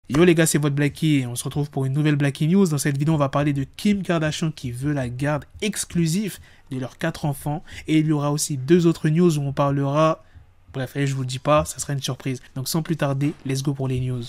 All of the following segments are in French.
Yo les gars, c'est votre Blacky et on se retrouve pour une nouvelle Blacky News. Dans cette vidéo, on va parler de Kim Kardashian qui veut la garde exclusive de leurs 4 enfants. Et il y aura aussi 2 autres news où on parlera... Bref, je vous le dis pas, ça sera une surprise. Donc sans plus tarder, let's go pour les news.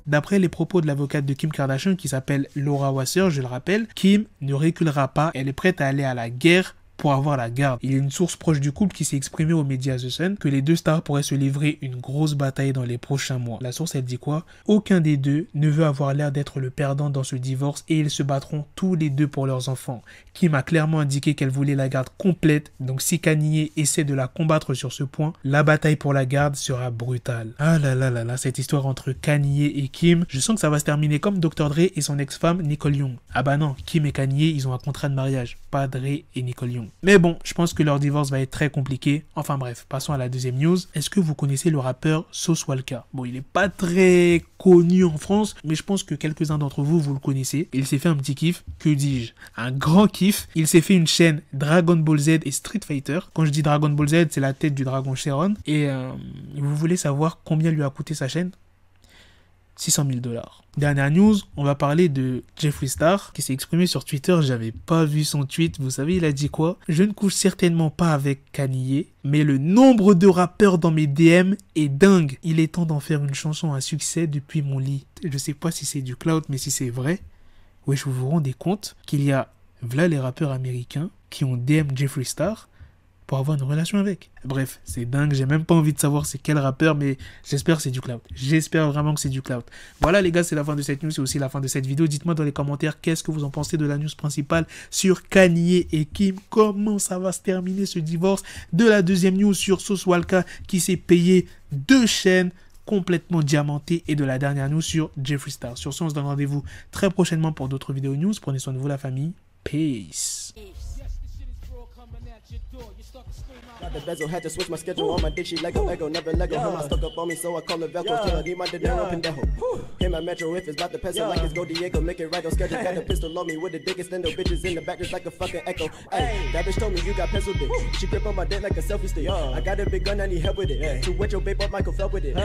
D'après les propos de l'avocate de Kim Kardashian qui s'appelle Laura Wasser, je le rappelle, Kim ne reculera pas, elle est prête à aller à la guerre pour avoir la garde. Il y a une source proche du couple qui s'est exprimée aux médias The Sun que les deux stars pourraient se livrer une grosse bataille dans les prochains mois. La source elle dit quoi? Aucun des deux ne veut avoir l'air d'être le perdant dans ce divorce et ils se battront tous les deux pour leurs enfants. Kim a clairement indiqué qu'elle voulait la garde complète, donc si Kanye essaie de la combattre sur ce point, la bataille pour la garde sera brutale. Ah là là là là, cette histoire entre Kanye et Kim, je sens que ça va se terminer comme Dr. Dre et son ex-femme Nicole Young. Ah bah non, Kim et Kanye, ils ont un contrat de mariage, pas Dre et Nicole Young. Mais bon, je pense que leur divorce va être très compliqué. Enfin bref, passons à la deuxième news. Est-ce que vous connaissez le rappeur Sauce Walka? Bon, il n'est pas très connu en France, mais je pense que quelques-uns d'entre vous, vous le connaissez. Il s'est fait un petit kiff, que dis-je? Un grand kiff. Il s'est fait une chaîne Dragon Ball Z et Street Fighter. Quand je dis Dragon Ball Z, c'est la tête du dragon Sharon. Et vous voulez savoir combien lui a coûté sa chaîne? 600 000 $. Dernière news, on va parler de Jeffree Star qui s'est exprimé sur Twitter. J'avais pas vu son tweet. Vous savez, il a dit quoi? Je ne couche certainement pas avec Kanye, mais le nombre de rappeurs dans mes DM est dingue. Il est temps d'en faire une chanson à succès depuis mon lit. Je sais pas si c'est du cloud, mais si c'est vrai, wesh, vous vous rendez compte qu'il y a voilà les rappeurs américains qui ont DM Jeffree Star pour avoir une relation avec. Bref, c'est dingue, j'ai même pas envie de savoir c'est quel rappeur, mais j'espère que c'est du cloud. J'espère vraiment que c'est du cloud. Voilà les gars, c'est la fin de cette news, c'est aussi la fin de cette vidéo. Dites-moi dans les commentaires qu'est-ce que vous en pensez de la news principale sur Kanye et Kim. Comment ça va se terminer ce divorce? De la deuxième news sur Sauce Walka qui s'est payé 2 chaînes complètement diamantées et de la dernière news sur Jeffree Star. Sur ce, on se donne rendez-vous très prochainement pour d'autres vidéos news. Prenez soin de vous la famille. Peace. Got the bezel, had to switch my schedule on my dick, she Lego, never Lego. Her mouth stuck up on me, so I call her Velcro. Till I need my dinero pendejo. Hit my metro if it's about to peso, like it's go Diego, make it right on schedule. Got a pistol on me with the dick extendo, bitches in the back just like a fucking echo. Ay, that bitch told me you got pencil dick. She grip on my dick like a selfie stick. I got a big gun, I need help with it. To wet your babe up, Michael fell with it.